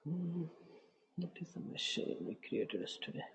What is the machine we created yesterday?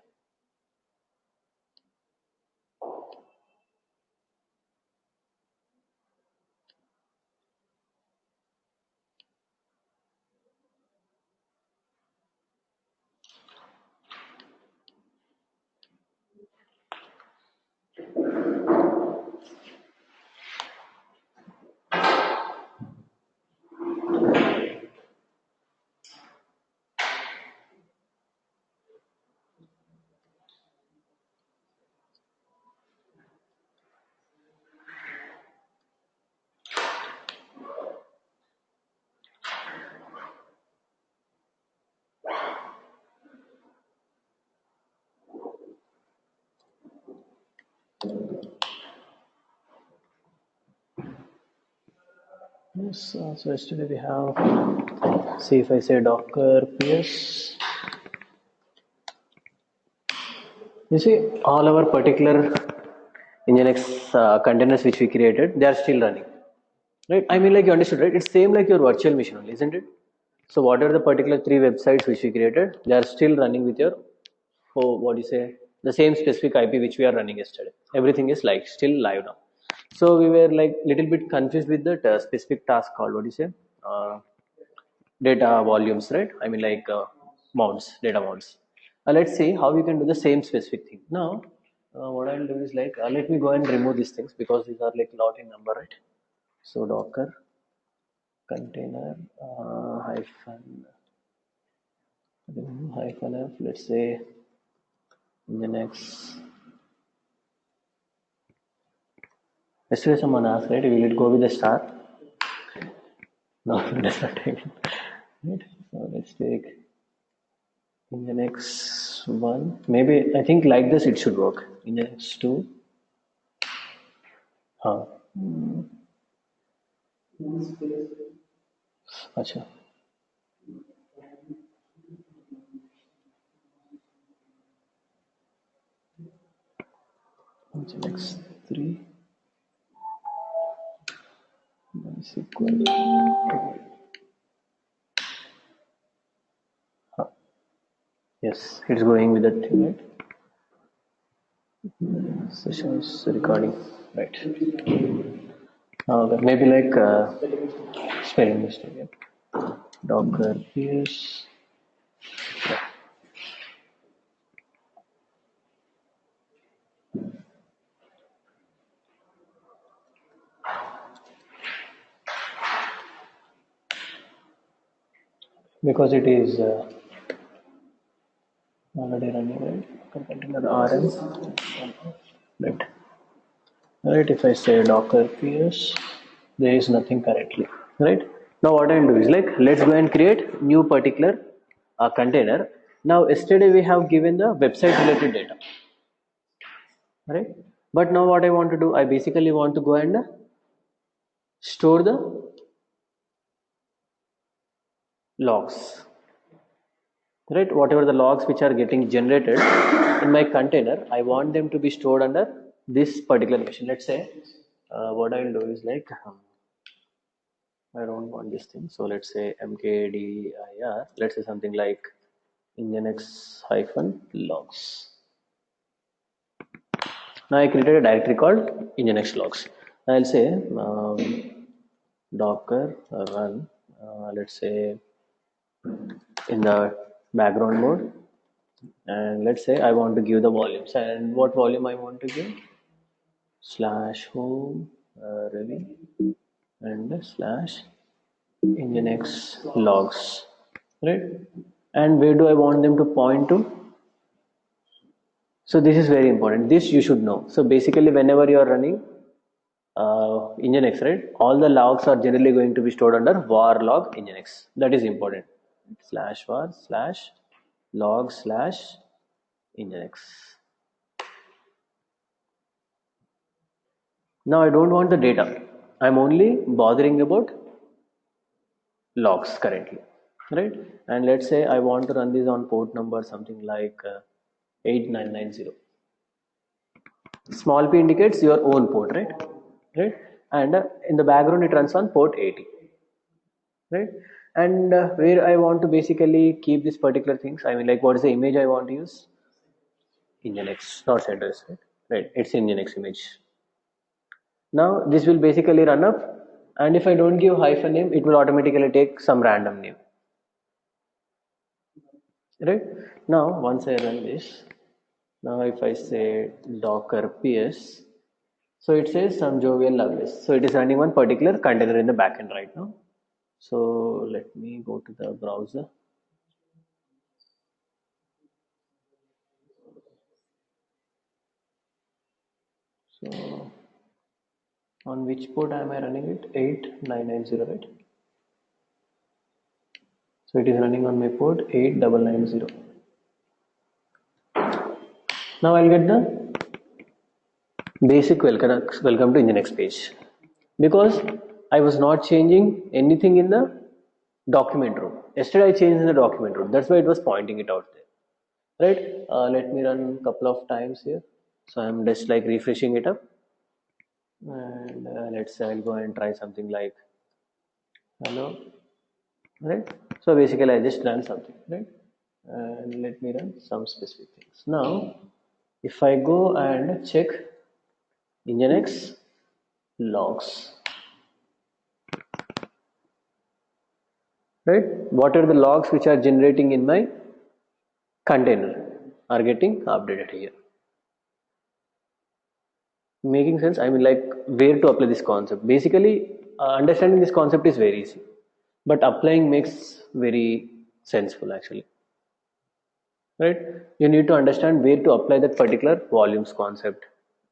Yes, so yesterday we have, see if I say Docker PS, you see all our particular Nginx containers which we created, they are still running, right? I mean, like you understood, right? It's same like your virtual machine only, isn't it? So whatever the particular 3 websites which we created, they are still running with your, oh, what do you say, the same specific IP which we are running yesterday. Everything is like still live now. So we were like little bit confused with that specific task called, what do you say, uh, data volumes, right? I mean, like mounts, data mounts. Let's see how we can do the same specific thing. Now, what I'll do is like, let me go and remove these things because these are like lot in number, right? So Docker container hyphen f, let's say Nginx. Yesterday someone asked, right, will it go with the star? No, that's not taken. Right? So let's take Nginx 1. Maybe I think like this it should work. Nginx 2. हाँ अच्छा Nginx 3 MySQL. हाँ, yes, it's going with that thing, right? Sessions recording, right? Maybe like spelling mistake. Yeah. Docker PS. Because it is already running, right? Container RM. Right. Right. If I say Docker PS, there is nothing currently. Right. Now what I'll do is like, let's go and create new particular container. Now yesterday we have given the website related data, right? But now what I want to do, I basically want to go and store the logs, right? Whatever the logs which are getting generated in my container, I want them to be stored under this particular machine. Let's say what I'll do is like, I don't want this thing, so let's say mkdir, let's say something like nginx hyphen logs. Now I created a directory called nginx logs. I'll say docker run, let's say in the background mode, and let's say I want to give the volumes, and what volume I want to give, slash home Ravi and slash nginx logs, right? And where do I want them to point to? So this is very important, this you should know. So basically whenever you are running nginx, right, all the logs are generally going to be stored under var log nginx. That is important. Slash var slash log slash nginx. Now I don't want the data, I'm only bothering about logs currently, right? And let's say I want to run this on port number something like 8990. Small p indicates your own port, right? And in the background it runs on port 80. right? And where I want to basically keep this particular things, I mean, like, what is the image I want to use? Nginx, not CentOS, right? Right, it's Nginx image. Now this will basically run up, and if I don't give hyphen name, it will automatically take some random name, right? Now once I run this, now if I say docker ps, so it says some jovial Lovelace. So it is running one particular container in the backend right now. So let me go to the browser. So on which port am I running it? 8990, right? So it is running on my port 8990. Now I'll get the basic welcome to Nginx page, because I was not changing anything in the document room. Yesterday I changed in the document room. That's why it was pointing it out there, right? Let me run a couple of times here. So I'm just like refreshing it up, and let's say I'll go and try something like hello, right? So basically I just run something, right? And let me run some specific things. Now if I go and check Nginx logs, right? What are the logs which are generating in my container are getting updated here. Making sense? I mean, like, where to apply this concept? Basically, understanding this concept is very easy, but applying makes very senseful actually, right? You need to understand where to apply that particular volumes concept,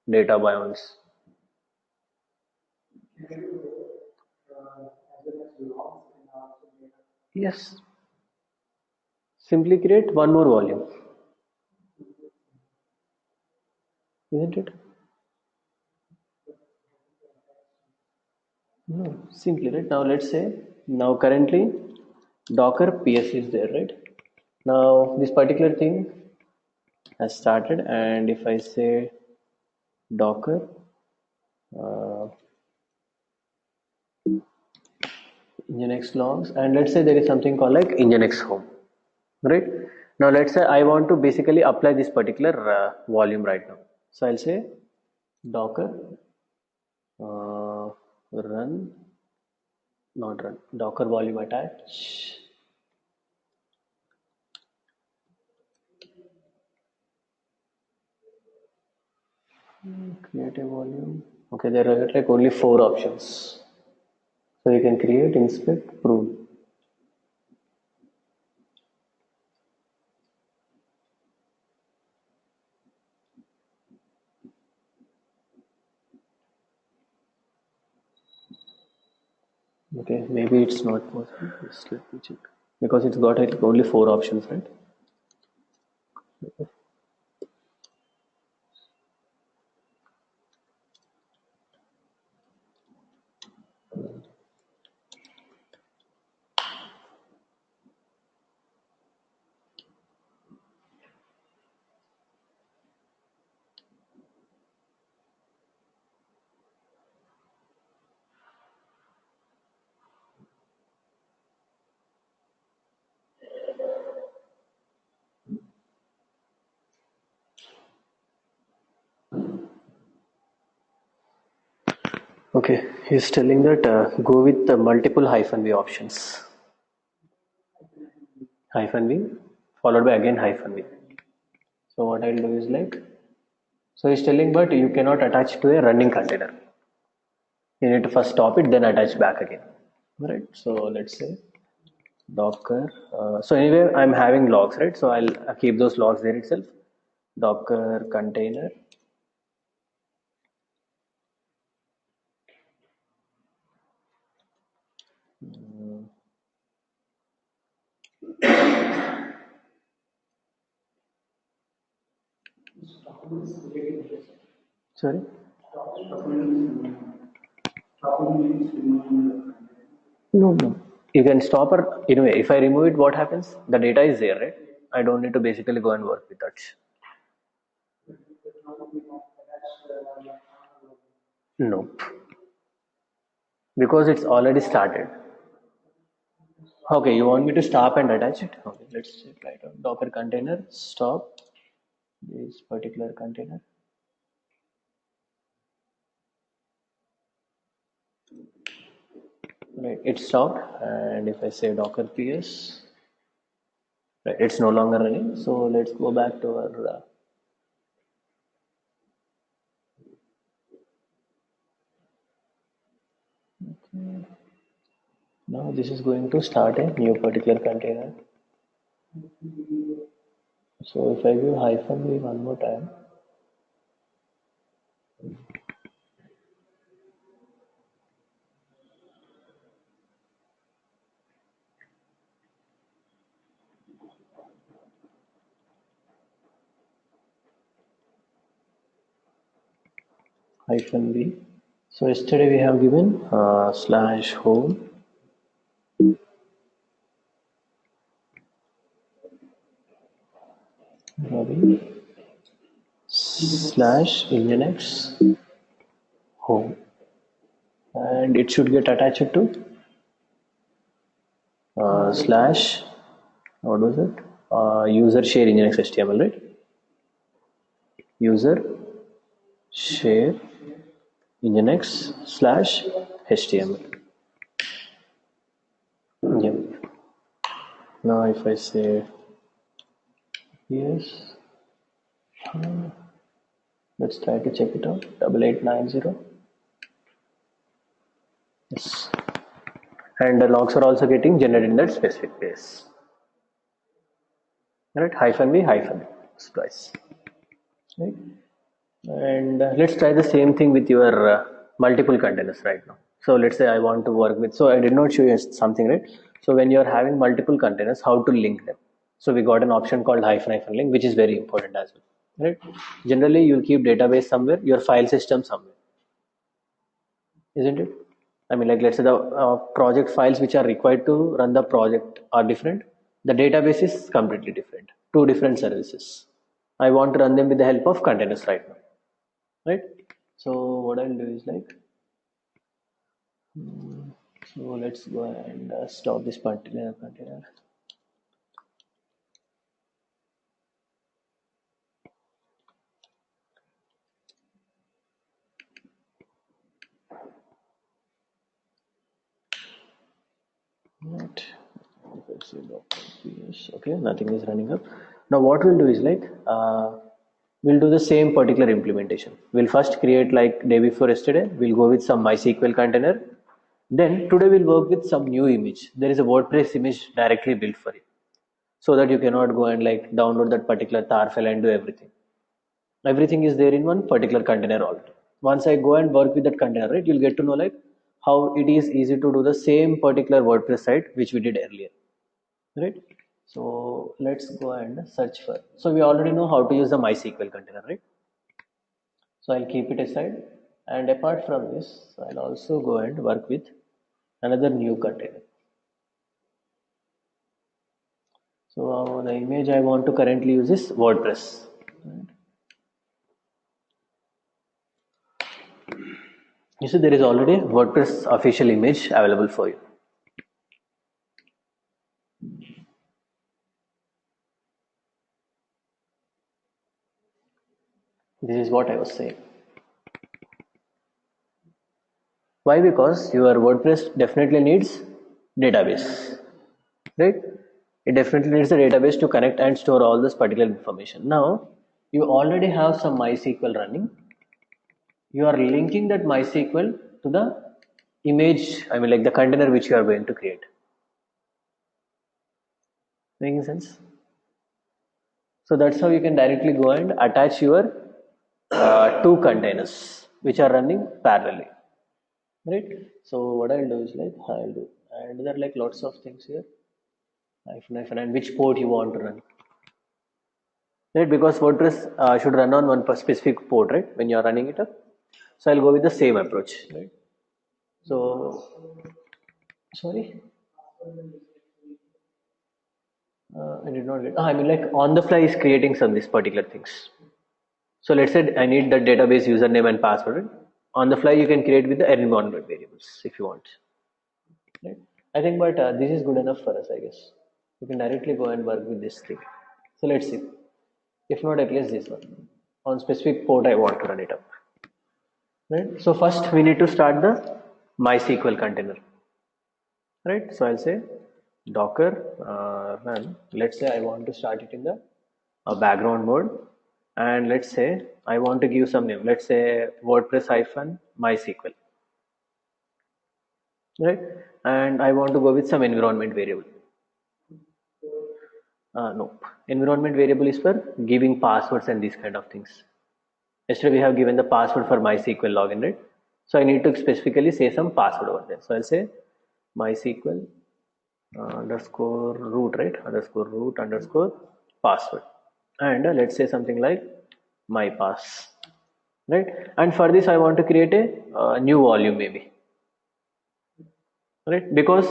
data biomes. Yes, simply create one more volume, isn't it? No, simply, right? Now let's say, now currently Docker PS is there, right? Now this particular thing has started, and if I say Docker uh, Nginx logs, and let's say there is something called like Nginx home, right? Now let's say I want to basically apply this particular volume right now. So I'll say Docker run, not run, Docker volume attach. Create a volume. Okay, there are like only four options. So you can create, inspect, prune. Okay, maybe it's not possible. Just let me check. Because it's got like only four options, right? Okay, he's telling that go with the multiple hyphen V options. Hyphen V followed by again hyphen V. So what I'll do is like, so he's telling, but you cannot attach to a running container. You need to first stop it, then attach back again. Right? So let's say Docker. So anyway, I'm having logs, right? So I'll keep those logs there itself. Docker container. Sorry. No, no. You can stop or anyway, if I remove it, what happens? The data is there, right? I don't need to basically go and work with that. Nope. Because it's already started. Okay, you want me to stop and attach it? Okay, let's check right on Docker container, stop this particular container. Right, it stopped. And if I say Docker PS, right, it's no longer running. So let's go back to our now this is going to start a new particular container. So if I give -v one more time, -v. So yesterday we have given /home Ravi /nginx home, and it should get attached to slash, what was it, user share nginx html, right? User share nginx /html. Yep. Now if I say yes, let's try to check it out. 8890. Yes. And the logs are also getting generated in that specific place. Right? -v twice. Right? And let's try the same thing with your multiple containers right now. So let's say I want to work with, so I did not show you something, right? So when you're having multiple containers, how to link them. So we got an option called -hyphen link, which is very important as well, right? Generally, you'll keep database somewhere, your file system somewhere, isn't it? I mean, like, let's say the project files which are required to run the project are different. The database is completely different. Two different services. I want to run them with the help of containers right now, right? So what I'll do is like, so let's go and stop this particular container. Right. Let's see, okay, nothing is running up. Now what we'll do is like, we'll do the same particular implementation. We'll first create, like day before yesterday, we'll go with some MySQL container. Then today we'll work with some new image. There is a WordPress image directly built for it, so that you cannot go and like download that particular tar file and do everything. Everything is there in one particular container already. Once I go and work with that container, right, you'll get to know like how it is easy to do the same particular WordPress site which we did earlier, right? So let's go and search for, so we already know how to use the MySQL container, right? So I'll keep it aside, and apart from this, I'll also go and work with another new container. So the image I want to currently use is WordPress, right? You see, there is already WordPress official image available for you. This is what I was saying. Why? Because your WordPress definitely needs database, right? It definitely needs a database to connect and store all this particular information. Now, you already have some MySQL running. You are linking that MySQL to the image, I mean like the container which you are going to create. Making sense? So that's how you can directly go and attach your two containers which are running parallelly, right? So what I'll do is like, I'll do, and there are like lots of things here, and which port you want to run, right? Because WordPress should run on one specific port, right, when you are running it up. So I'll go with the same approach, right? So sorry, I did not get, I mean like on the fly is creating some these particular things. So let's say I need the database username and password. On the fly, you can create with the environment variables if you want. Right? I think, but this is good enough for us, I guess. We can directly go and work with this thing. So let's see. If not, at least this one. On specific port, I want to run it up. Right. So first, we need to start the MySQL container. Right. So I'll say Docker run. Let's say I want to start it in the background mode, and let's say I want to give some name. Let's say WordPress hyphen MySQL. Right. And I want to go with some environment variable. No, environment variable is for giving passwords and these kind of things. Yesterday we have given the password for MySQL login, right? So I need to specifically say some password over there. So I'll say MySQL underscore root, right? Underscore root underscore password, and let's say something like my pass, right? And for this I want to create a new volume maybe, right? Because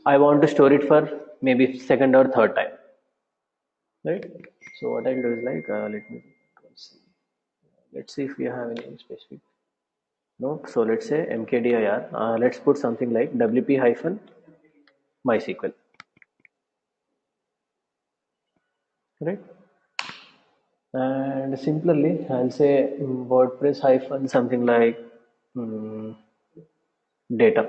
I want to store it for maybe second or third time, right? So what I'll do is like see. Let's see if we have any specific. No, so let's say mkdir. Let's put something like wp hyphen MySQL, right? And similarly, I'll say WordPress hyphen something like mm, data,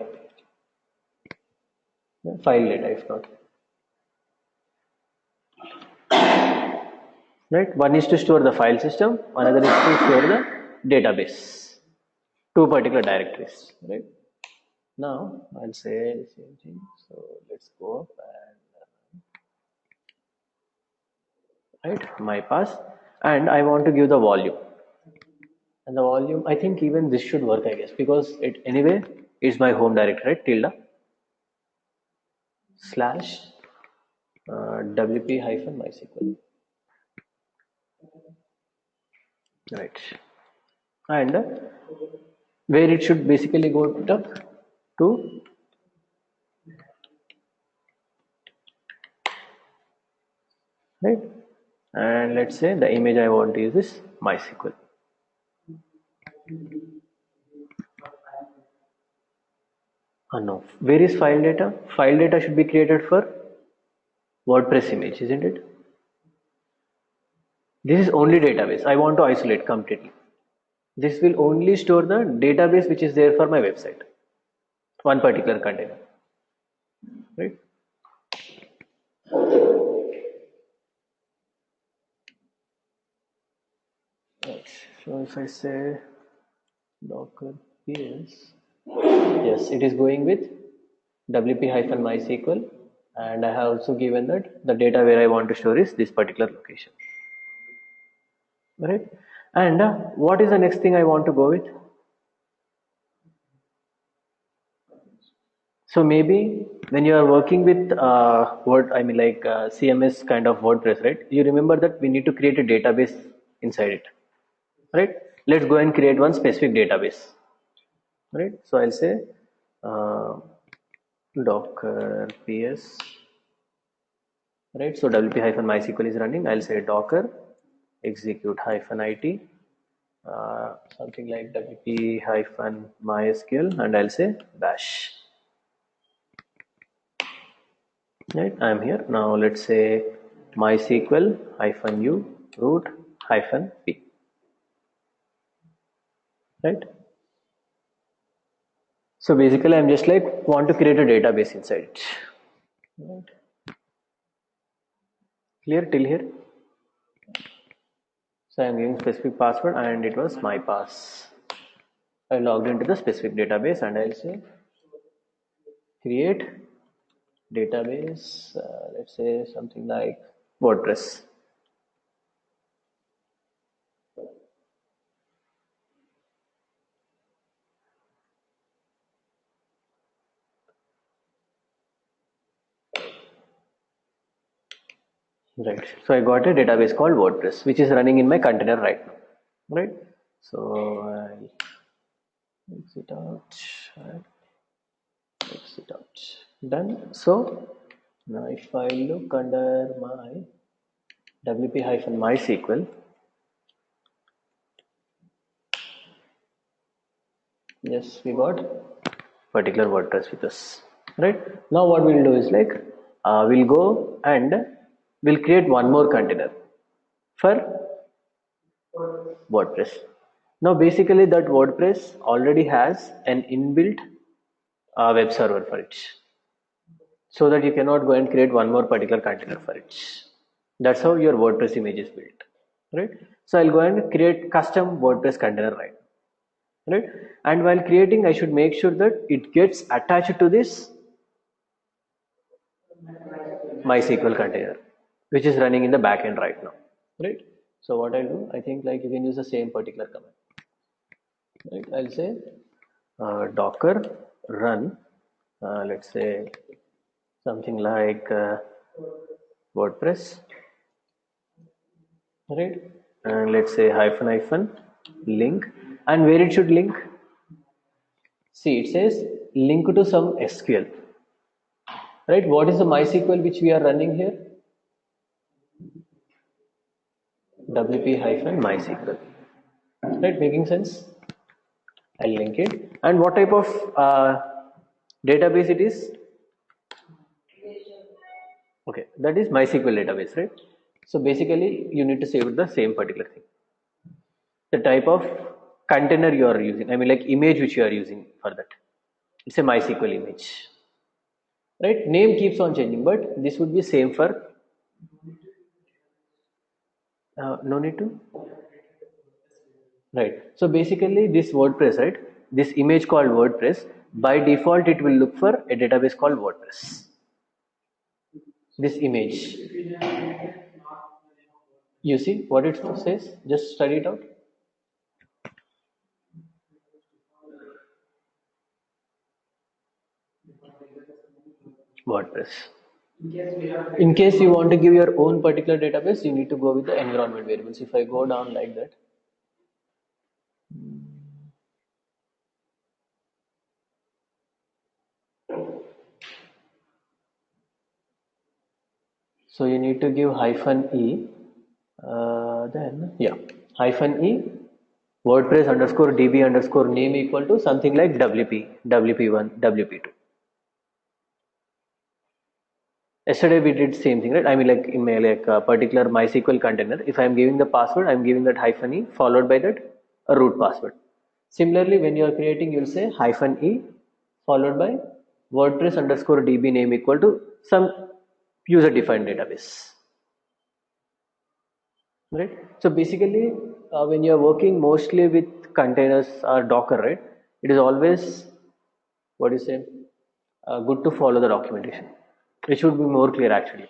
file data if not. Right? One is to store the file system, another is to store the database, two particular directories. Right? Now I'll say the same thing. So let's go up and right my pass, and I want to give the volume. And the volume, I think even this should work, I guess, because it anyway is my home directory, right? Tilde slash wp hyphen MySQL, right? And where it should basically go to right? And let's say the image I want to use is MySQL. No, where is file data? File data should be created for WordPress image, isn't it? This is only database. I want to isolate completely. This will only store the database which is there for my website, one particular container, right? Right. So if I say Docker PS, yes, it is going with wp hyphen MySQL, and I have also given that the data where I want to store is this particular location, right? And what is the next thing I want to go with? So maybe when you are working with CMS kind of WordPress, right? You remember that we need to create a database inside it, right? Let's go and create one specific database, right? So I'll say uh, Docker PS, right? So wp hyphen MySQL is running. I'll say Docker execute hyphen it, something like wp hyphen MySQL, and I'll say bash. Right, I'm here now. Let's say MySQL hyphen u root hyphen p, right? So basically I'm just like want to create a database inside it, right? Clear till here? So I'm giving specific password and it was my pass. I logged into the specific database and I'll say create database, let's say something like WordPress. Right. So I got a database called WordPress, which is running in my container right now. Right. So I'll exit out and exit out. Done. So now if I look under my wp hyphen MySQL, yes, we got particular WordPress with us. right? Now what we'll do is like we'll go and we'll create one more container for WordPress. Now basically that WordPress already has an inbuilt web server for it, so that you cannot go and create one more particular container for it. That's how your WordPress image is built, right? So I'll go and create custom WordPress container right? And while creating, I should make sure that it gets attached to this MySQL container, which is running in the backend right now, right? So what I'll do, I think like you can use the same particular command, right? I'll say Docker run, let's say something like WordPress, right? And let's say hyphen hyphen link, and where it should link. See, it says link to some SQL, right? What is the MySQL which we are running here? WP hyphen MySQL, right? Making sense? I'll link it. And what type of database it is? Okay, that is MySQL database, right? So basically, you need to save the same particular thing. The type of container you are using, I mean like image which you are using for that. It's a MySQL image, right? Name keeps on changing, but this would be same for, no need to, right? So basically this WordPress, right? This image called WordPress, by default it will look for a database called WordPress. This image, you see what it says? Just study it out. WordPress. In case you want to give your own particular database, you need to go with the environment variables. If I go down like that, so you need to give hyphen e, then yeah, hyphen e WordPress underscore db underscore name equal to something like WP, WP1, WP2. Yesterday we did same thing, right? I mean like in my like particular MySQL container, if I am giving the password, I am giving that hyphen e followed by that a root password. Similarly, when you are creating, you will say hyphen e followed by WordPress underscore db name equal to some user defined database, right? So basically, when you are working mostly with containers or Docker, right, it is always, what do you say, good to follow the documentation. It should be more clear actually.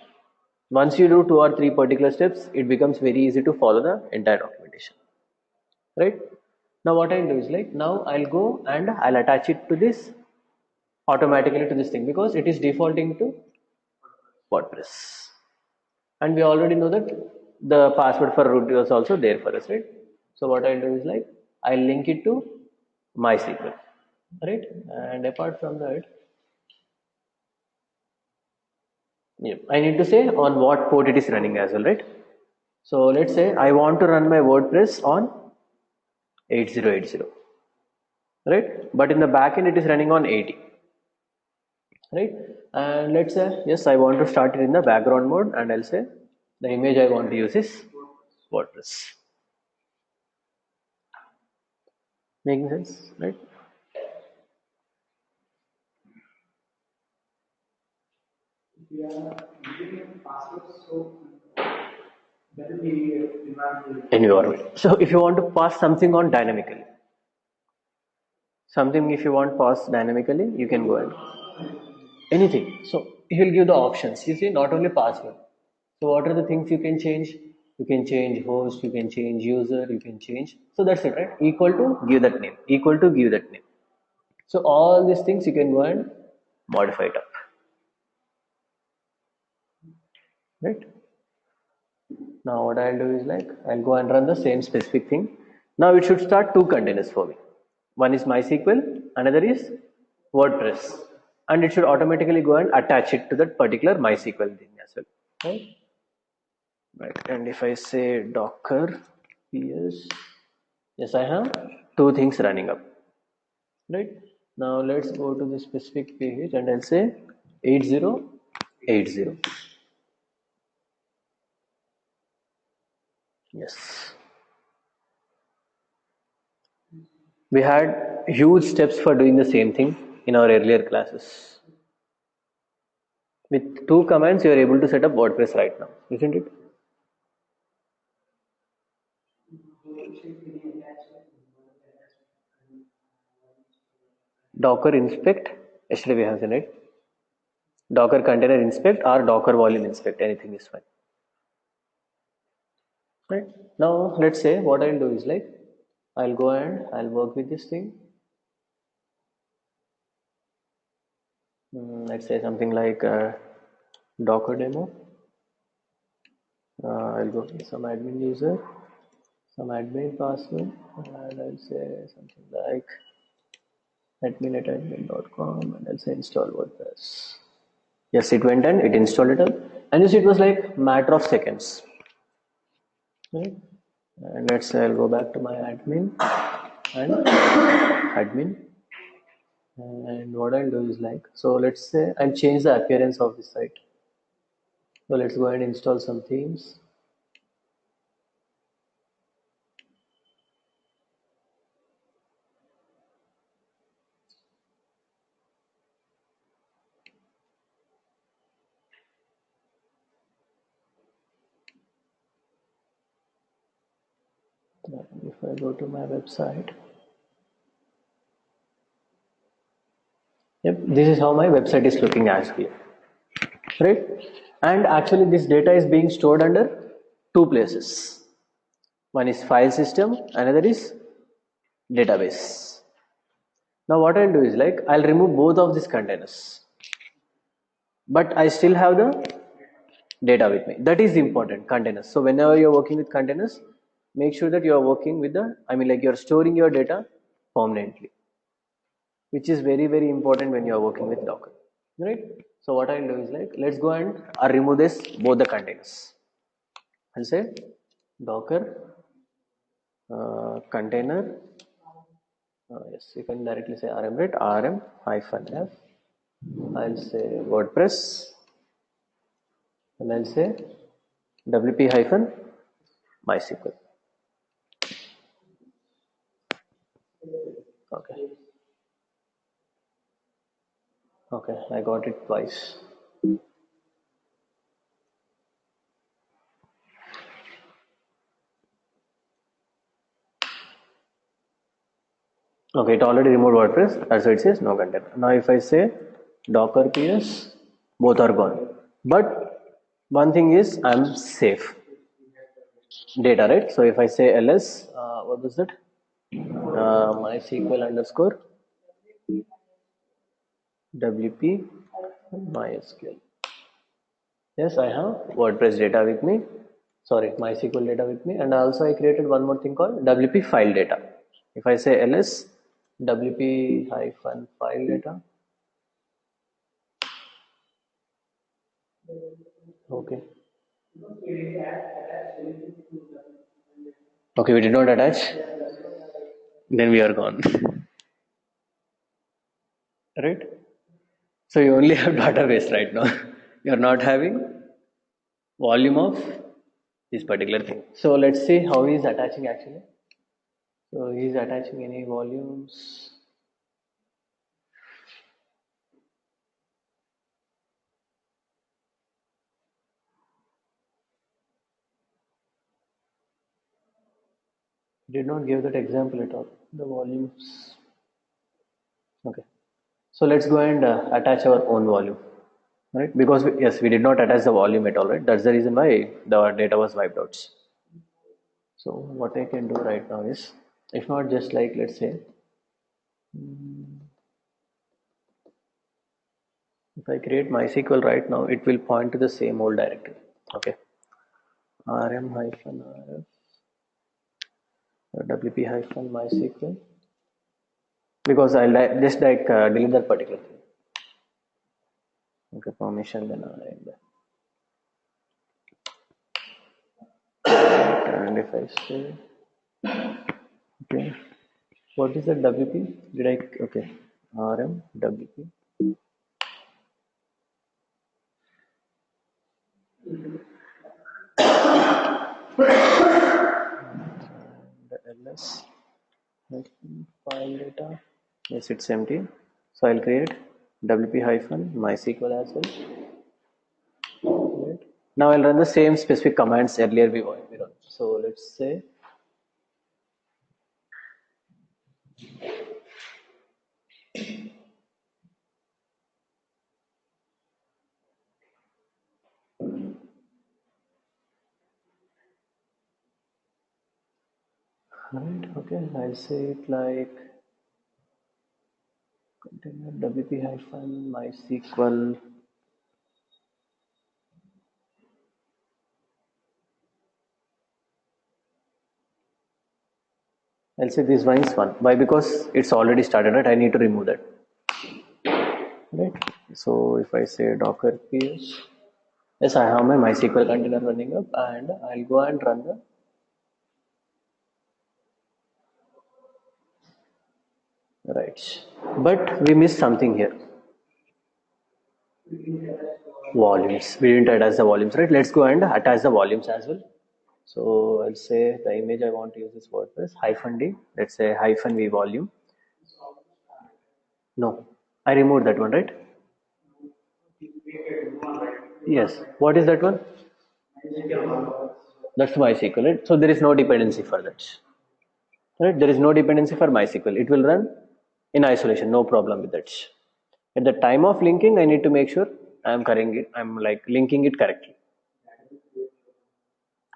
Once you do 2 or 3 particular steps, it becomes very easy to follow the entire documentation, right? Now what I'll do is like, now I'll go and I'll attach it to this automatically to this thing, because it is defaulting to WordPress, and we already know that the password for root is also there for us, right? So what I'll do is like, I'll link it to MySQL, right? And apart from that, yeah, I need to say on what port it is running as well, right? So let's say I want to run my WordPress on 8080, right? But in the backend it is running on 80, right? And let's say yes, I want to start it in the background mode, and I'll say the image I want to use is WordPress. Making sense, right? Environment. So if you want to pass something on dynamically, something if you want pass dynamically, you can go ahead. Anything. So he'll give the options. You see, not only password. So what are the things you can change? You can change host, you can change user, you can change. So that's it, right? Equal to give that name. Equal to give that name. So all these things you can go and modify it up. Right? Now what I'll do is like, I'll go and run the same specific thing. Now it should start 2 containers for me. One is MySQL, another is WordPress. And it should automatically go and attach it to that particular MySQL thing as well. Right? Right. And if I say Docker PS, yes, I have 2 things running up. Right? Now let's go to the specific page and I'll say 8080. Yes. We had huge steps for doing the same thing in our earlier classes. With two commands, you are able to set up WordPress right now, isn't it? Docker inspect, yesterday we have seen it. Docker container inspect or Docker volume inspect, anything is fine. Right. Now let's say what I'll do is like I'll go and I'll work with this thing. Let's say something like Docker demo. I'll go with some admin user, some admin password, and I'll say something like admin@admin.com, and I'll say install WordPress. Yes, it went and it installed it up, and you see it was like matter of seconds. Right? And let's say I'll go back to my admin and admin. And what I'll do is like, so let's say I'll change the appearance of the site. So let's go and install some themes. And if I go to my website, yep, this is how my website is looking actually, right? And actually this data is being stored under two places. One is file system, another is database. Now what I'll do is like I'll remove both of these containers, but I still have the data with me. That is important, containers. So whenever you're working with containers, make sure that you're working with like you're storing your data permanently, which is very, very important when you're working with Docker, right? So what I'll do is like, let's go and remove both the containers. I'll say Docker container. Yes, you can directly say rm, right? Rm -f. I'll say WordPress, and I'll say wp-mysql. Okay. Okay, I got it twice. Okay, it already removed WordPress, so it says no container. Now if I say Docker PS, both are gone. But one thing is I'm safe. Data, right? So if I say ls, what was that? MySQL underscore WP MySQL. Yes, I have WordPress data with me. Sorry, MySQL data with me, and also I created one more thing called WP file data. If I say ls WP hyphen file data. Okay. Okay, we did not attach. Then we are gone. Right? So you only have database right now. You are not having volume of this particular thing. So let's see how he is attaching actually. So he is attaching any volumes. Did not give that example at all. The volumes. Okay. So let's go and attach our own volume. Right? Because yes, we did not attach the volume at all, right? That's the reason why the data was wiped out. So what I can do right now is, if not just like, let's say, if I create MySQL right now, it will point to the same old directory. Okay. rm hyphen rf wp hyphen MySQL, because I'll just like delete that particular thing. Okay, permission then and if I say, okay, what is the WP? Did I, okay, rm wp ls file data. Yes, it's empty. So I'll create wp hyphen mysql as well. Right. Now I'll run the same specific commands earlier we run. So let's say right. Okay, I'll say it like container wp hyphen mysql. I'll say this one is one. Why? Because it's already started, right? I need to remove that. Right. So if I say docker ps, yes, I have my MySQL container running up, and I'll go and run the right. But we missed something here. Volumes. We didn't attach the volumes, right? Let's go and attach the volumes as well. So I'll say the image I want to use is WordPress hyphen d. Let's say hyphen v volume. No, I removed that one, right? Yes. What is that one? That's MySQL, right? So there is no dependency for that. Right? There is no dependency for MySQL. It will run in isolation, no problem with that. At the time of linking, I need to make sure I'm like linking it correctly.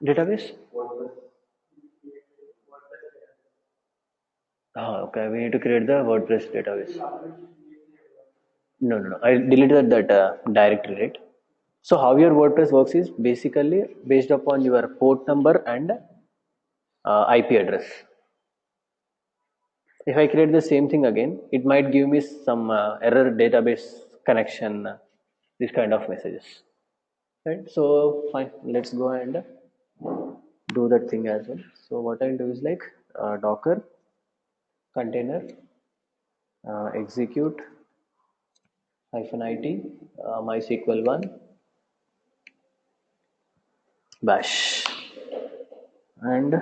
Database? Okay. We need to create the WordPress database. No. I deleted that directory, right? So how your WordPress works is basically based upon your port number and IP address. If I create the same thing again, it might give me some error database connection, this kind of messages. Right? So fine, let's go and do that thing as well. So what I'll do is like docker container execute hyphen it mysql 1 bash and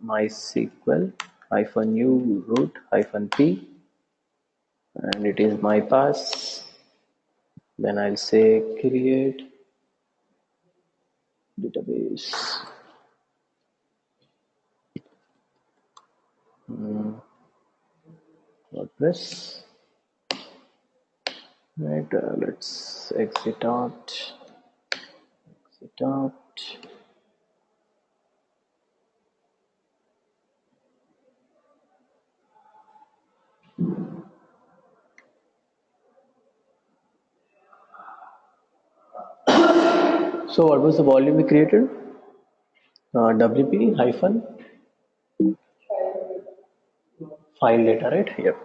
mysql hyphen u root hyphen p, and it is my pass. Then I'll say create database WordPress. Right, let's exit out. So what was the volume we created? WP hyphen file data, right? Yep.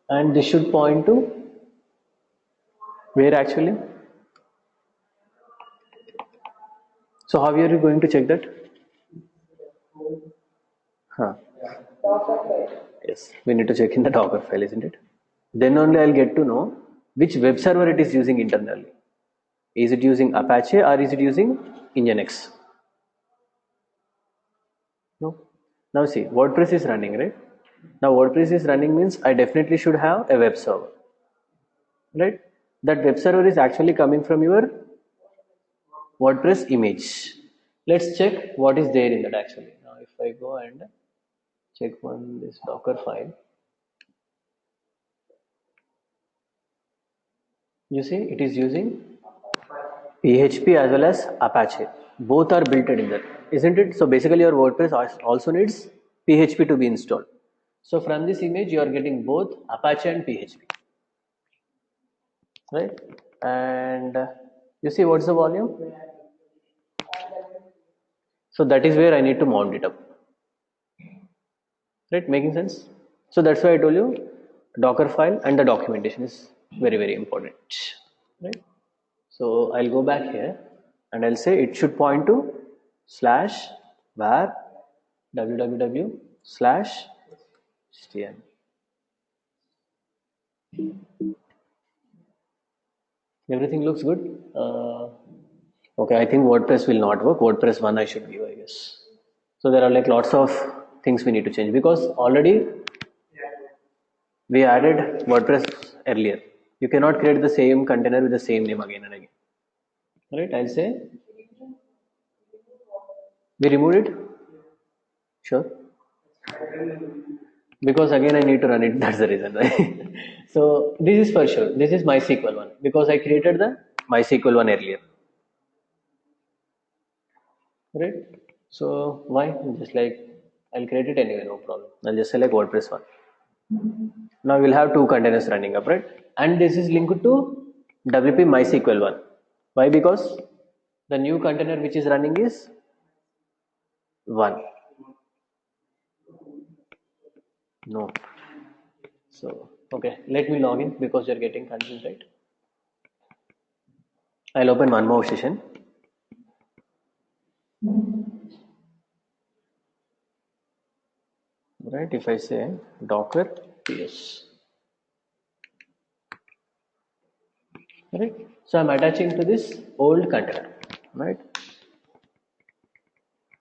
And this should point to where actually? So how are you going to check that? Huh. Yes, we need to check in the Docker file, isn't it? Then only I'll get to know which web server it is using internally. Is it using Apache or is it using Nginx? No. Now see, WordPress is running, right? Now WordPress is running means I definitely should have a web server, right? That web server is actually coming from your WordPress image. Let's check what is there in that actually. Now if I go and check on this Docker file, you see it is using PHP as well as Apache. Both are built in there, isn't it? So basically your WordPress also needs PHP to be installed. So from this image you are getting both Apache and PHP, right? And you see what's the volume? So that is where I need to mount it up, right? Making sense? So that's why I told you Docker file and the documentation is very important, right? So I'll go back here and I'll say it should point to slash var www slash stn. Everything looks good. Okay, I think WordPress will not work. WordPress 1 I should give, I guess. So there are like lots of things we need to change because already we added WordPress earlier. You cannot create the same container with the same name again and again. Right? I'll say we removed it. Sure. Because again I need to run it. That's the reason, right? So this is for sure. This is MySQL one because I created the MySQL one earlier. Right? So why? Just like I'll create it anyway, no problem. I'll just select WordPress one. Now we'll have two containers running up, right? And this is linked to WP MySQL one. Why? Because the new container which is running is one. No. So okay, let me log in because you're getting confused, right? I'll open one more session. Right, if I say docker ps, right, so I'm attaching to this old container, right?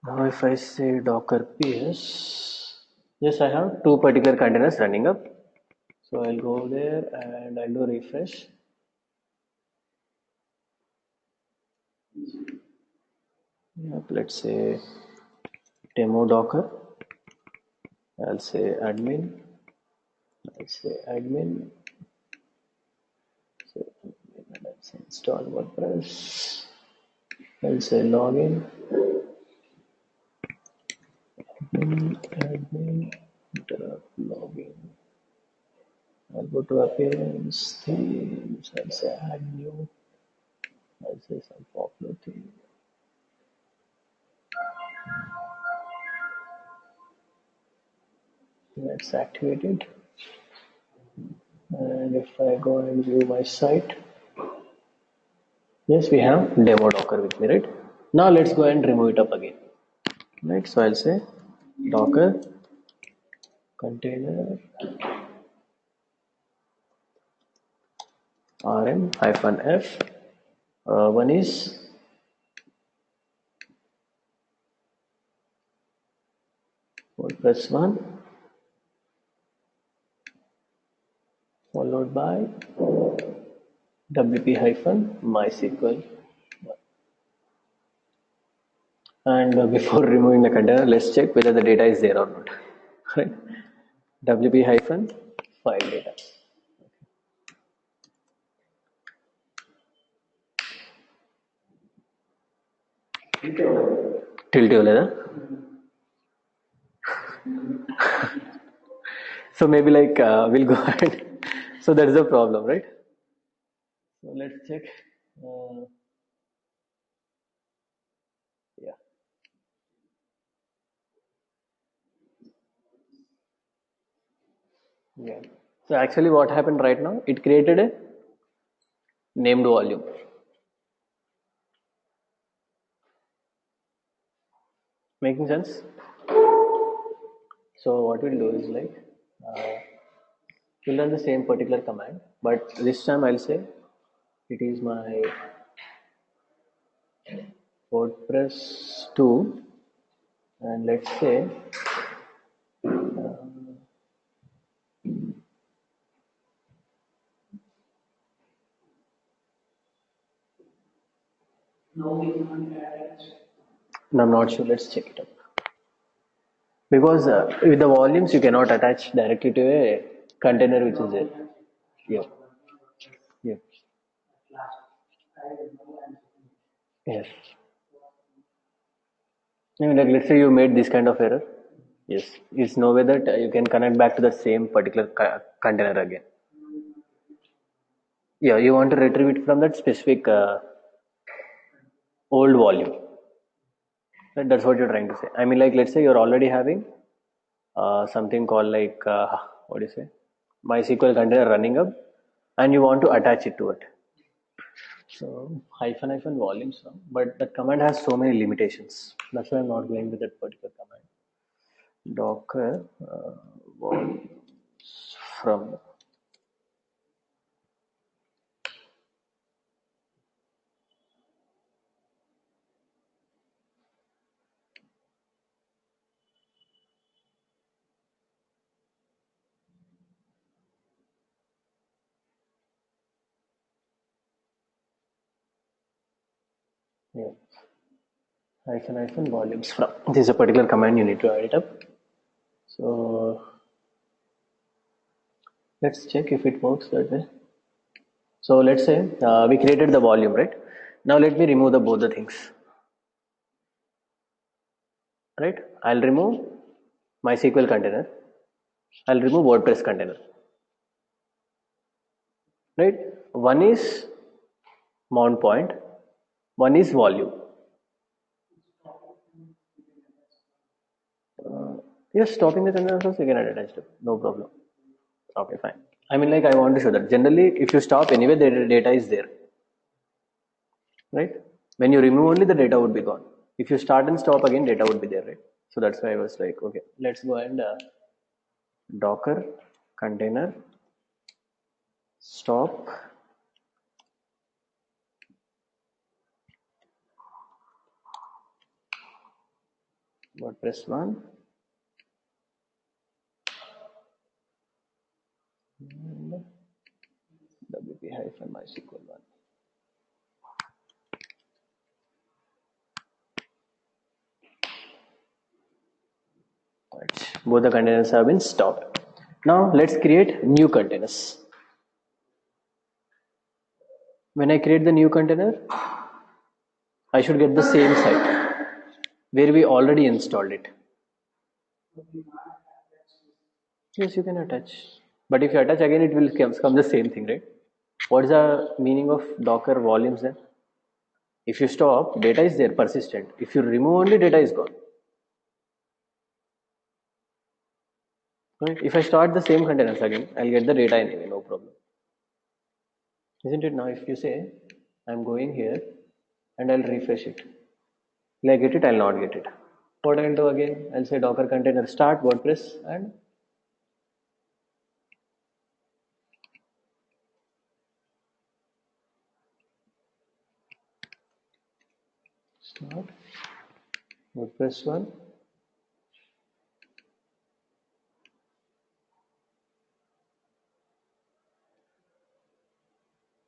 Now if I say docker ps, yes, I have two particular containers running up, so I'll go there and I'll do refresh. Yep, let's say demo docker. I'll say admin. I'll say admin. So let's install WordPress. I'll say login. Admin login. I'll go to appearance, themes. I'll say add new. I'll say some popular theme. Let's activate it. And if I go and view my site, yes, we have demo docker with me, right? Now let's go and remove it up again. Right, so I'll say docker container rm-f. One is WordPress 1 followed by wp-mysql. And before removing the container, let's check whether the data is there or not. Right? wp-file data. Tilt లేదా? So maybe like we'll go ahead. So that is the problem, right? So let's check. Yeah. Yeah. So actually what happened right now, it created a named volume. Making sense? So what we'll do is like, we'll run the same particular command, but this time I'll say it is my WordPress 2 and let's say I'm not sure, let's check it up. Because with the volumes you cannot attach directly to a container which is there. Yeah. Yeah. Yes. I mean, like let's say you made this kind of error. Yes. It's no way that you can connect back to the same particular container again. Yeah, you want to retrieve it from that specific old volume. That's what you're trying to say. I mean, like let's say you're already having something called like what do you say, MySQL container running up, and you want to attach it to it. So hyphen volumes, but that command has so many limitations. That's why I'm not going with that particular command. Docker volumes from. Yeah. Hyphen volumes from. This is a particular command you need to write it up. So let's check if it works that way. So let's say we created the volume, right? Now let me remove both the things. Right? I'll remove MySQL container. I'll remove WordPress container. Right? One is mount point, one is volume. Yes, stopping the container also you can add attached. No problem. Okay, fine. I mean, like I want to show that generally, if you stop anyway, the data is there, right? When you remove only, the data would be gone. If you start and stop again, data would be there, right? So that's why I was like, okay, let's go and Docker container stop WordPress one and WP hyphen MySQL one. Right. Both the containers have been stopped. Now let's create new containers. When I create the new container, I should get the same site where we already installed it. Yes, you can attach. But if you attach again, it will come the same thing, right? What is the meaning of Docker volumes then? If you stop, data is there, persistent. If you remove only, data is gone. Right? If I start the same containers again, I'll get the data anyway, no problem. Isn't it? Now if you say, I'm going here and I'll refresh it. Will I get it? I'll not get it. What I'll do again, I'll say Docker container start WordPress and start WordPress one.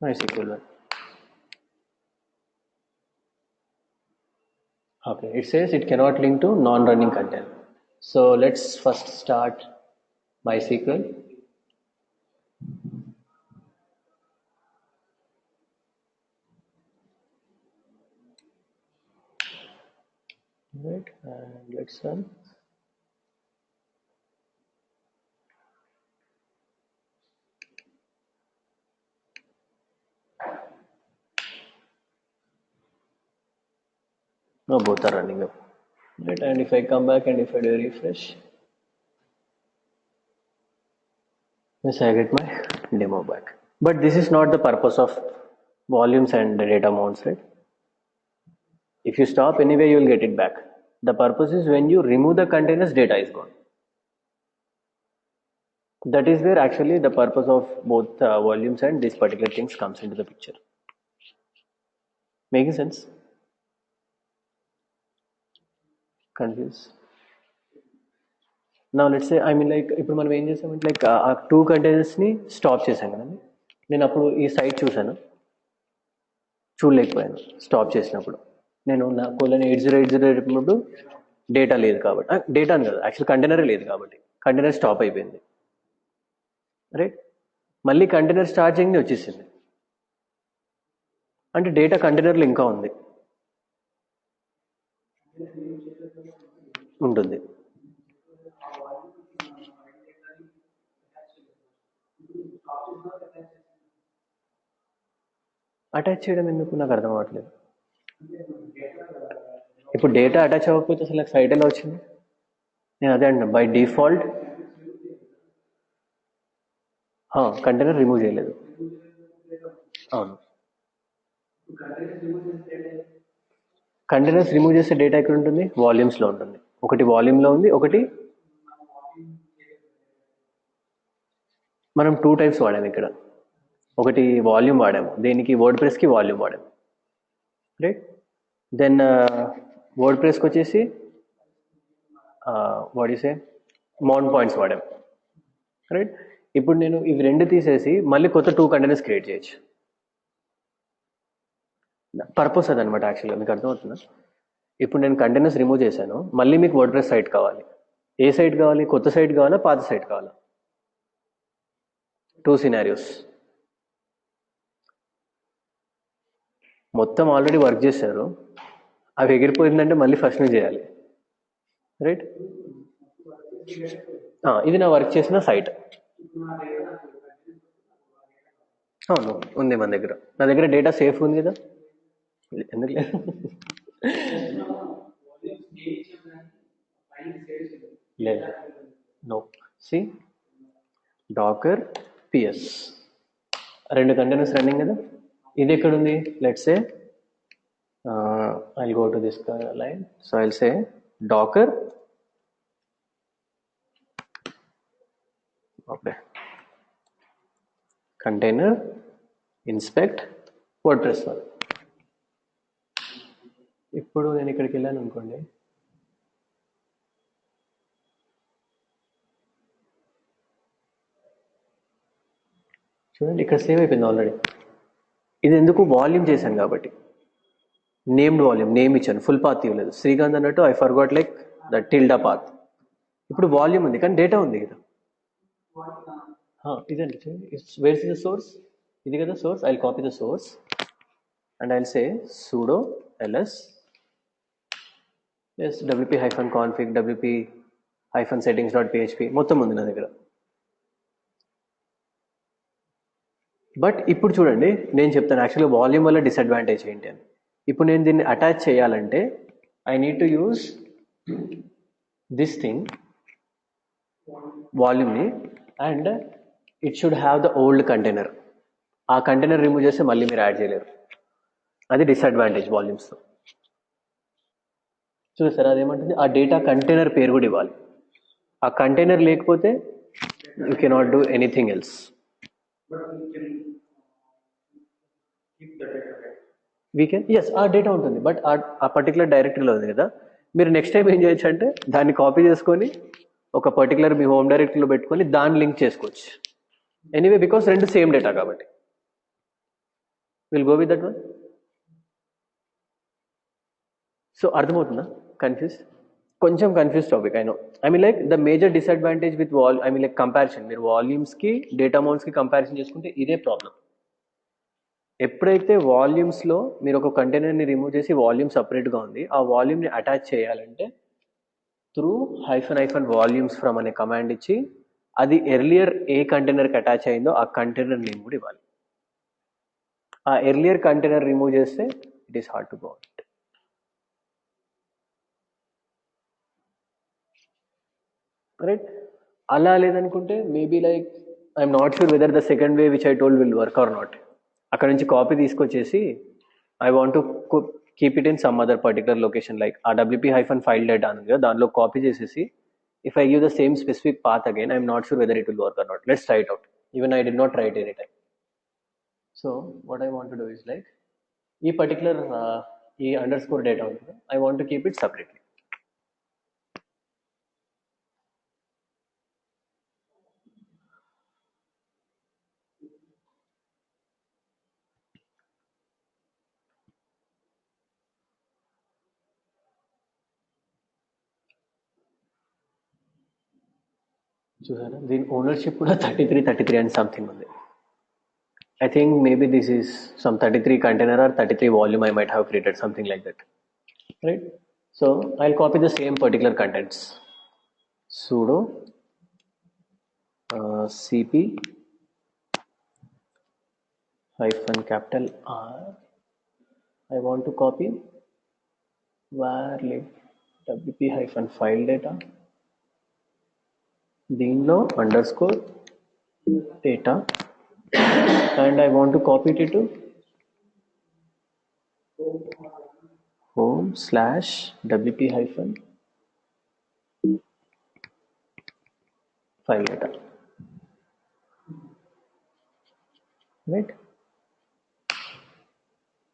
MySQL one. Okay, it says it cannot link to non-running container. So let's first start MySQL. Right, and let's run. No, both are running up. Right, and if I come back and if I do a refresh, yes, I get my demo back. But this is not the purpose of volumes and the data mounts, right? If you stop anyway, you will get it back. The purpose is when you remove the containers, data is gone. That is where actually the purpose of both volumes and these particular things comes into the picture. Making sense? Confused? Now let's say I mean like ఇప్పుడు మనం ఏం చేసామంటే like ఆ two కంటైనర్స్ని stop చేసాం కదండి. నేను అప్పుడు ఈ సైట్ చూసాను, చూడలేకపోయాను స్టాప్ చేసినప్పుడు. నేను నా కోలని 8080 చెప్పినప్పుడు డేటా లేదు కాబట్టి, డేటా అని కదా యాక్చువల్ కంటైనరే లేదు కాబట్టి కంటైనర్ స్టాప్ అయిపోయింది, రైట్? మళ్ళీ కంటైనర్ స్టార్ట్ చేయండి వచ్చేసింది, అంటే డేటా కంటైనర్లో ఇంకా ఉంది ఉంటుంది. అటాచ్ చేయడం ఎందుకు నాకు అర్థం అవ్వట్లేదు. ఇప్పుడు డేటా అటాచ్ అవ్వకపోతే అసలు నాకు సైట్ ఎలా వచ్చింది? నేను అదే అంటున్నా, బై డిఫాల్ట్ కంటైనర్ రిమూవ్ చేయలేదు. అవును, కంటైనర్స్ రిమూవ్ చేసే డేటా ఎక్కడ ఉంటుంది? వాల్యూమ్స్లో ఉంటుంది. ఒకటి వాల్యూమ్లో ఉంది, ఒకటి మనం 2 టైప్స్ వాడాము ఇక్కడ. ఒకటి వాల్యూమ్ వాడాము, దేనికి వర్డ్ ప్రెస్కి వాల్యూమ్ వాడాము, రైట్. దెన్ వర్డ్ ప్రెస్కి వచ్చేసి వాడిసే మౌంట్ పాయింట్స్ వాడాము, రైట్. ఇప్పుడు నేను ఇవి రెండు తీసేసి మళ్ళీ కొత్త 2 కంటైనర్స్ క్రియేట్ చేయొచ్చు. పర్పస్ అదనమాట యాక్చువల్గా, మీకు అర్థమవుతుందా? ఇప్పుడు నేను కంటైనర్స్ రిమూవ్ చేశాను, మళ్ళీ మీకు వర్డ్ ప్రెస్ సైట్ కావాలి. ఏ సైట్ కావాలి? కొత్త సైట్ కావాలా, పాత సైట్ కావాలా? 2 సినారియోస్. మొత్తం ఆల్రెడీ వర్క్ చేశారు, అవి ఎగిరిపోయిందంటే మళ్ళీ ఫస్ట్ నుంచి చేయాలి, రైట్. ఇది నా వర్క్ చేసిన సైట్. అవును, ఉంది మన దగ్గర. నా దగ్గర డేటా సేఫ్ ఉంది కదా, ఎందుకు లేదు? లేదు, no. See docker ps, 2 containers running కదా. ఇది ఎక్కడుంది? Let's say I'll go to this line. So I'll say docker, okay, container inspect WordPress one. ఇప్పుడు నేను ఇక్కడికి వెళ్ళాను అనుకోండి, చూడండి ఇక్కడ సేవ్ అయిపోయింది ఆల్రెడీ. ఇది ఎందుకు? వాల్యూమ్ చేశాను కాబట్టి. నేమ్డ్ వాల్యూమ్, నేమ్ ఇచ్చాను, ఫుల్ పాత్ ఇవ్వలేదు. శ్రీకాంత్ అన్నట్టు I forgot like the tilde path. ఇప్పుడు వాల్యూమ్ ఉంది కానీ డేటా ఉంది కదా. ఇదండి, వేర్ ఇస్ ద సోర్స్? ఇది కదా source. I copy the source and I'll say sudo ls wp-config wp-settings.php మొత్తం ఉంది నా దగ్గర. బట్ ఇప్పుడు చూడండి, నేను చెప్తాను యాక్చువల్గా వాల్యూమ్ వల్ల డిసడ్వాంటేజ్ ఏంటి అని. ఇప్పుడు నేను దీన్ని అటాచ్ చేయాలంటే I need to use this thing, వాల్యూమ్ని, and it should have the old container. ఆ కంటైనర్ రిమూవ్ చేస్తే మళ్ళీ మీరు యాడ్ చేయలేరు. అది డిసడ్వాంటేజ్ వాల్యూమ్స్తో. చూసారా అదేమంటుంది? ఆ డేటా కంటైనర్ పేరు కూడా ఇవ్వాలి. ఆ కంటైనర్ లేకపోతే you cannot do anything else. Yes, ఆ డేటా ఉంటుంది, బట్ ఆ పర్టికులర్ డైరెక్టరీలో ఉంది కదా. మీరు నెక్స్ట్ టైం ఏం చేయొచ్చు అంటే దాన్ని కాపీ చేసుకొని ఒక పర్టికులర్ మీ హోమ్ డైరెక్టరీలో పెట్టుకొని దాన్ని లింక్ చేసుకోవచ్చు. ఎనీవే, బికాస్ రెండు సేమ్ డేటా కాబట్టి. Will go with that one. So అర్థమవుతుందా? కన్ఫ్యూజ్, కొంచెం confuse topic I know. I mean like the major disadvantage with I mean like comparison, మీరు వాల్యూమ్స్కి డేటా అమౌంట్స్కి కంపారిజన్ చేసుకుంటే ఇదే ప్రాబ్లం. ఎప్పుడైతే వాల్యూమ్స్లో మీరు ఒక కంటైనర్ని రిమూవ్ చేసి వాల్యూమ్ సపరేట్గా ఉంది, ఆ వాల్యూమ్ని అటాచ్ చేయాలంటే త్రూ -వాల్యూమ్స్ ఫ్రమ్ అనే కమాండ్ ఇచ్చి అది ఎర్లియర్ ఏ కంటైనర్కి అటాచ్ అయిందో ఆ కంటైనర్ నేమ్ కూడా ఇవ్వాలి. ఆ ఎర్లియర్ కంటైనర్ రిమూవ్ చేస్తే it is hard to go out. Right, అలా లేదనుకుంటే maybe like I'm not sure whether the second way which I told will work or not. అక్కడ నుంచి కాపీ తీసుకొచ్చేసి I want to keep it in some other particular location, like ఆ wp-file data ఉంది కదా, దానిలో copy చేసేసి if I give the same specific path again, I'm not sure whether it will work or not. Let's try it out. Even I did not try it any time. So what I want to do is like ఈ particular ఈ underscore data ఉంది కదా, I want to keep it separately. చూసారా, దీని ownership కూడా 33 and something ఉంది. I think maybe this is some 33 container or 33 volume I might have created, something like that, right? So I'll copy the same particular contents. Sudo cp -capital R. I want to copy var lib wp-file data. దీనిలో underscore data and I want to copy it to home/wp-file data. right?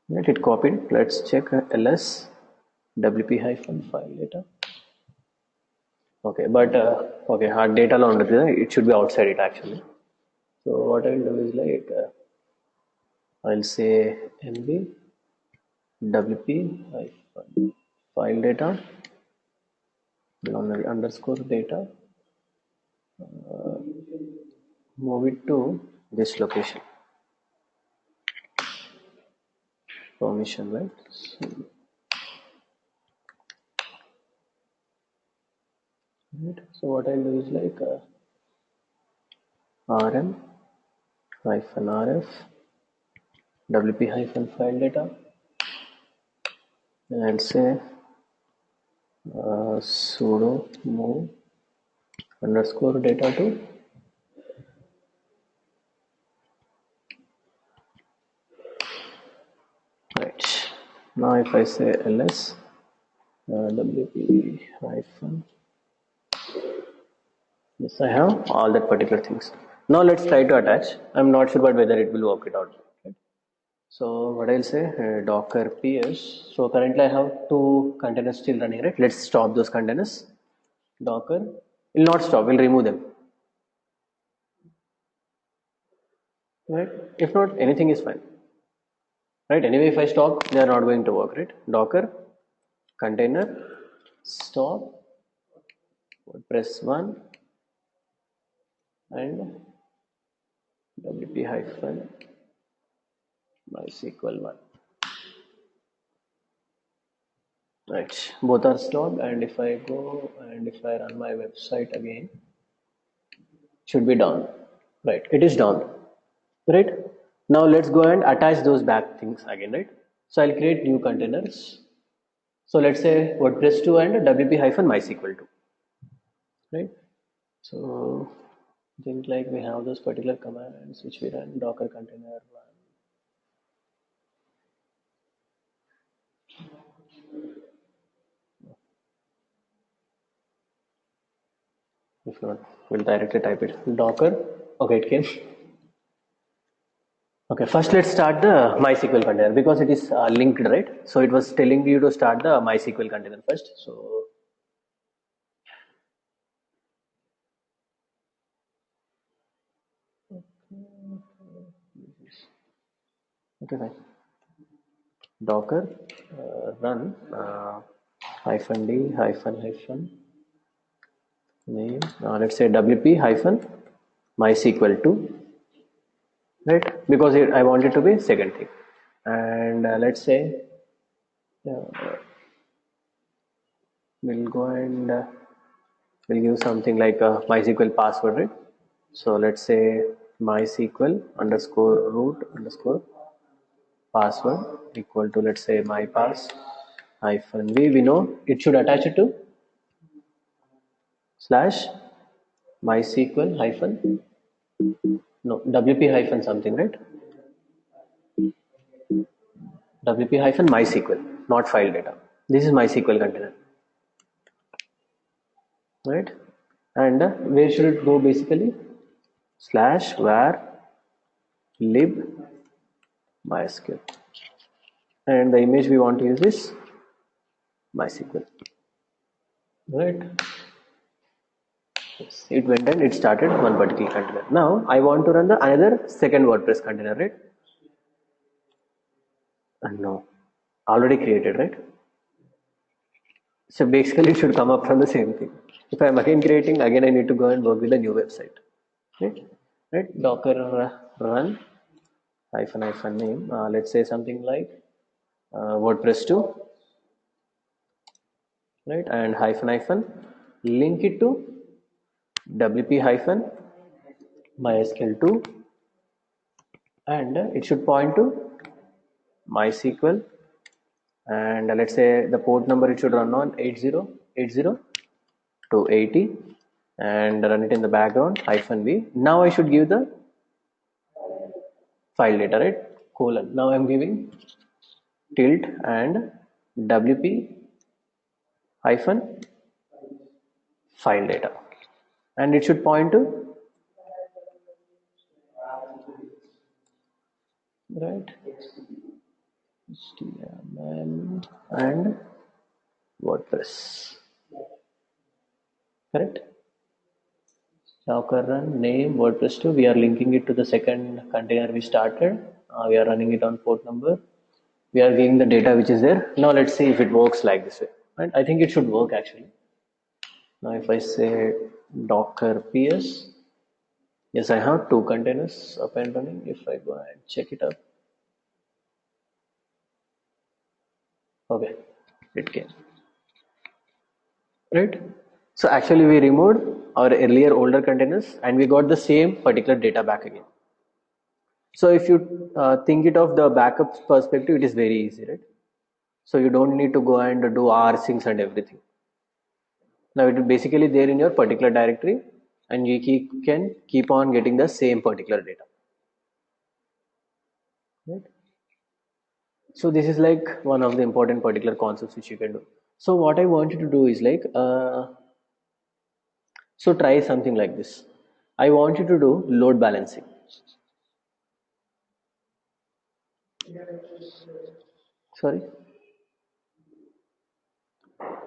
Let it copied. Let's check ls wp hyphen file data. Okay, but okay, hard data lo undadu, it should be outside it actually. So what I'll do is like I'll say mb wp hyphen file data underscore data, move it to this location, permission, right? So, right. So what I'll do is like rm hyphen rf wp hyphen file data, and say sudo move underscore data to right. Now if I say ls wp hyphen, yes, I have all that particular things. Now let's try to attach. I'm not sure but whether it will work it out, right? So what I'll say docker ps. So currently I have two containers still running, right? Let's stop those containers. Docker will not stop, we'll remove them, right? If not, anything is fine, right? Anyway, if I stop, they are not going to work, right? Docker container stop WordPress 1 and wp hyphen mysql 1, right? Both are stopped, and if I go and if I run my website again, should be down, right? It is down, right? Now let's go and attach those back things again, right? So I'll create new containers. So let's say WordPress 2 and wp hyphen mysql 2, right? So think like we have those particular commands which we run docker container run. If not, we'll directly type it docker. Okay, it came. Okay, first let's start the MySQL container because it is linked, right? So it was telling you to start the MySQL container first. So okay, fine. Docker run hyphen d hyphen name. Let's say wp hyphen MySQL 2, right? Because I want it to be second thing, and let's say we'll go and we'll give something like a MySQL password, right? So let's say MySQL underscore root underscore password equal to, let's say, mypass hyphen v. We know it should attach it to slash MySQL hyphen no wp hyphen something, right? Wp hyphen MySQL, not file data. This is MySQL container, right? And where should it go basically? Slash var lib MySQL, and the image we want to use is MySQL, right? Yes, it went and it started one particular container. Now I want to run the another second WordPress container, right? And no, already created, right? So basically it should come up from the same thing. If I am again creating, again I need to go and work with the new website, right? Right? Docker run hyphen name. Let's say something like WordPress 2, right? And hyphen link it to wp hyphen mysql 2, and it should point to MySQL, and let's say the port number it should run on 8080 to 80, and run it in the background hyphen v. Now I should give the file data, right? Colon. Now I'm giving tilt and wp hyphen file data, and it should point to right? HTML and WordPress, correct? Docker run name WordPress 2. We are linking it to the second container we started. We are running it on port number. We are getting the data which is there. Now let's see if it works like this way. Right? I think it should work actually. Now if I say Docker PS, yes, I have two containers up and running. If I go and check it up, okay, it came. Right? So actually we removed our earlier older containers and we got the same particular data back again. So if you think it of the backup perspective, it is very easy, right? So you don't need to go and do rsyncs and everything. Now it is basically there in your particular directory and you can keep on getting the same particular data. Right? So this is like one of the important particular concepts which you can do. So what I want you to do is like, so try something like this. I want you to do load balancing. Sorry.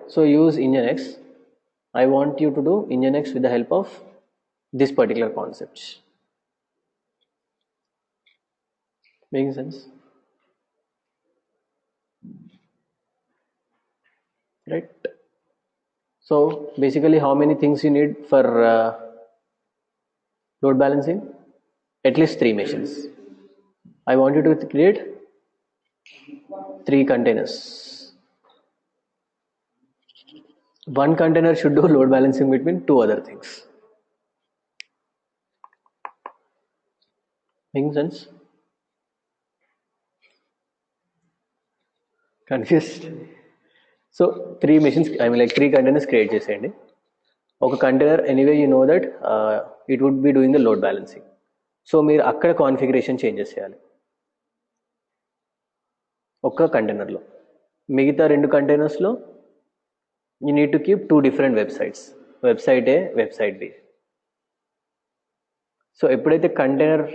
So use Nginx. I want you to do Nginx with the help of this particular concept. Making sense? Right? So basically how many things you need for load balancing? At least 3 machines. I want you to create 3 containers. One container should do load balancing between 2 other things. Making sense? Confused? So 3 machines, I mean like 3 containers create చేసేయండి. ఒక container anyway you know that it would be doing the load balancing. So మీరు అక్కడ configuration changes చేయాలి ఒక్క కంటైనర్లో. మిగతా 2 కంటైనర్స్లో you need to keep 2 different websites, website A, website B. So ఎప్పుడైతే కంటైనర్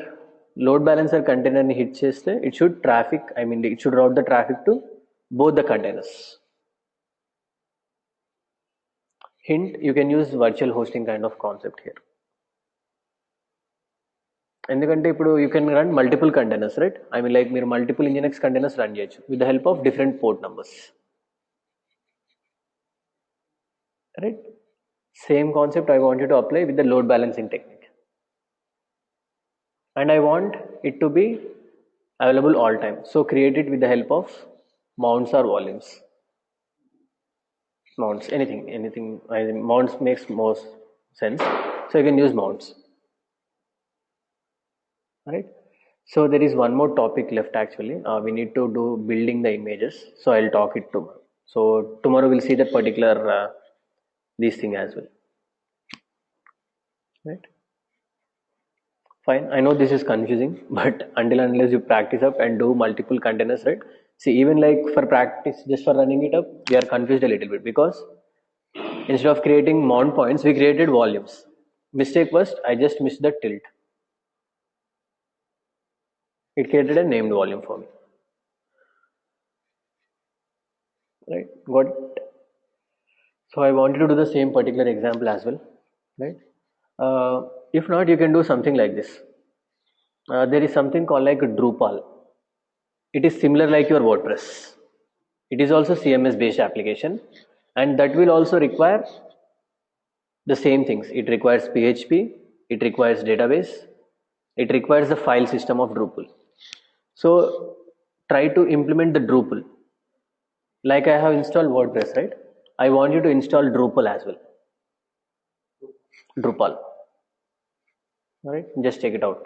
లోడ్ బ్యాలెన్సర్ కంటైనర్ని హిట్ చేస్తే it should traffic, I mean it should route the traffic to both the containers. Hint, you can use virtual hosting kind of concept here. ఎందుకంటే ఇప్పుడు you can run multiple containers, right? I mean like మీరు multiple Nginx containers run చేయొచ్చు with the help of different port numbers, right? Same concept I want you to apply with the load balancing technique. And I want it to be available all time. So create it with the help of mounts or volumes. Mounts, anything. I think mounts makes most sense. So you can use mounts. Alright. So there is one more topic left actually. We need to do building the images. So I'll talk it tomorrow. So tomorrow we'll see that particular this thing as well. Right. Fine, I know this is confusing, but until unless you practice up and do multiple containers, right? See, even like for practice, just for running it up, we are confused a little bit because instead of creating mount points, we created volumes. Mistake first, I just missed the tilt. It created a named volume for me. Right? Got it? So I wanted to do the same particular example as well, right? If not, you can do something like this. There is something called like Drupal. It is similar like your WordPress. It is also CMS based application, and that will also require the same things. It requires PHP, it requires database, it requires the file system of Drupal. So try to implement the Drupal. Like I have installed WordPress, right? I want you to install Drupal as well. Drupal. Alright, just check it out.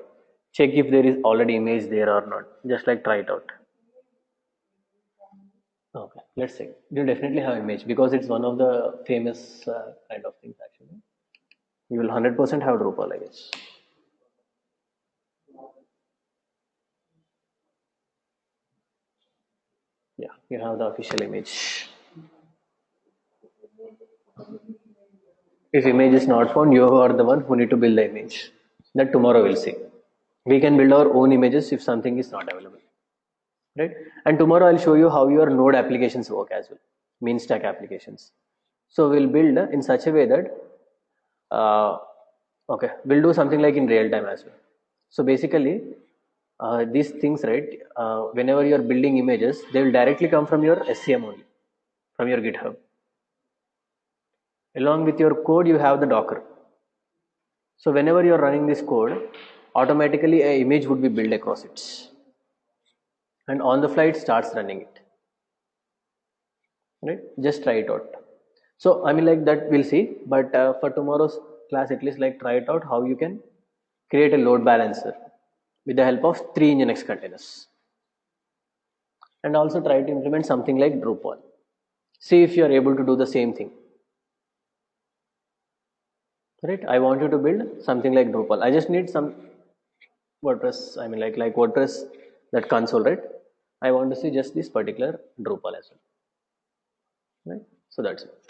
Check if there is already image there or not. Just like try it out. Okay, let's see. You definitely have image because it's one of the famous kind of things actually. You will 100% have Drupal, I guess. Yeah, you have the official image. If image is not found, you are the one who need to build the image. That tomorrow we'll see. We can build our own images if something is not available, right? And tomorrow I'll show you how your node applications work as well, mean stack applications. So we'll build in such a way that uh, okay, we'll do something like in real time as well. So basically these things, right, whenever you're building images, they will directly come from your SCM only, from your GitHub. Along with your code you have the Docker. So whenever you're running this code, automatically an image would be built across it, and on the fly it starts running it, right? Just try it out. So I mean, like that we'll see, but for tomorrow's class, at least like try it out how you can create a load balancer with the help of 3 Nginx containers, and also try to implement something like Drupal. See if you are able to do the same thing, right? I want you to build something like Drupal. I just need some WordPress, I mean like WordPress, that console, right? I want to see just this particular Drupal as well, right? So that's it.